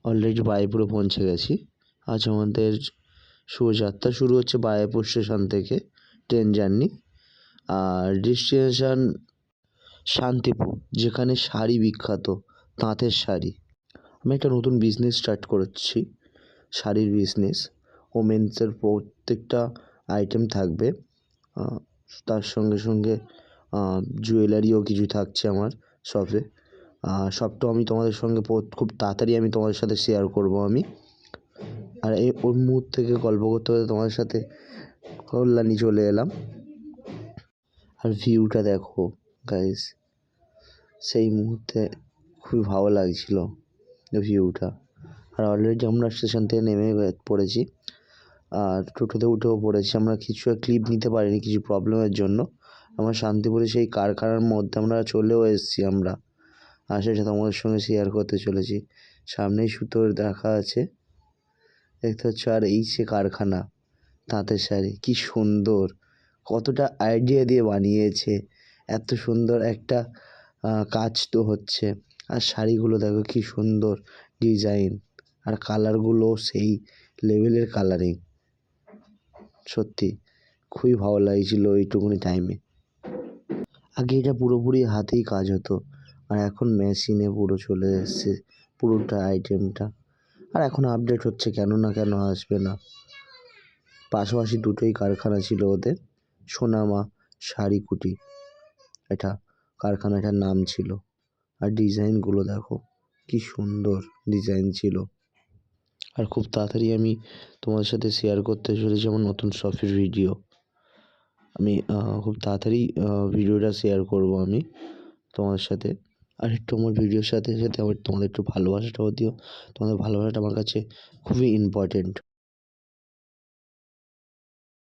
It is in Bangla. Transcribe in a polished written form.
অলরেডি বারুইপুরে পৌঁছে গেছি। আজ আমাদের শুভযাত্রা শুরু হচ্ছে বারুইপুর স্টেশন থেকে ট্রেন জার্নি। আর ডেস্টিনেশন শান্তিপুর, যেখানে শাড়ি বিখ্যাত, তাঁতের শাড়ি। আমি একটা নতুন বিজনেস স্টার্ট করেছি, শাড়ির বিজনেস। ওমেন্সের প্রত্যেকটা আইটেম থাকবে, তার সঙ্গে সঙ্গে জুয়েলারিও কিছু থাকছে আমার শপে। সবটাও আমি তোমাদের সঙ্গে খুব তাড়াতাড়ি আমি তোমাদের সাথে শেয়ার করব আমি। আর ওর মুহূর্ত থেকে গল্প করতে করতে তোমাদের সাথে কল্যাণী চলে এলাম। আর ভিউটা দেখো গাইস, সেই মুহূর্তে খুবই ভালো লাগছিল ভিউটা। আর অলরেডি আমরা স্টেশন থেকে নেমে পড়েছি, আর টোটোতে উঠেও পড়েছি। আমরা কিছু ক্লিপ নিতে পারিনি কিছু প্রবলেমের জন্য। আমরা শান্তিপুরে সেই কারখানার মধ্যে আমরা চলেও এসেছি আমরা, আর সেটা তোমাদের সঙ্গে শেয়ার করতে চলেছি। সামনেই সুতোর দেখা আছে, দেখতে হচ্ছ। আর এই সে কারখানা, তাঁতের শাড়ি, কি সুন্দর, কতটা আইডিয়া দিয়ে বানিয়েছে, এত সুন্দর একটা কাজ তো হচ্ছে। আর শাড়িগুলো দেখো কি সুন্দর ডিজাইন, আর কালারগুলো সেই লেভেলের কালারিং। সত্যি খুবই ভালো লাগছিল এইটুকুনি টাইমে। আগে এটা পুরোপুরি হাতেই কাজ হতো, আর এখন মেশিনে পুরো চলে এসছে পুরোটা আইটেমটা। আর এখন আপডেট হচ্ছে, কেন না কেন আসবে না। পাশাপাশি দুটোই কারখানা ছিল ওদের, সোনামা শাড়ি কুটি এটা কারখানাটার নাম ছিল। আর ডিজাইনগুলো দেখো কি সুন্দর ডিজাইন ছিল। আর খুব তাড়াতাড়ি আমি তোমাদের সাথে শেয়ার করতে চলেছি আমার নতুন শপের ভিডিও। আমি খুব তাড়াতাড়ি ভিডিওটা শেয়ার করব আমি তোমাদের সাথে। আর একটু আমার ভিডিওর সাথে সাথে তোমাদের একটু ভালোবাসাটাও দিও। তোমাদের ভালোবাসাটা আমার কাছে খুবই ইম্পর্টেন্ট।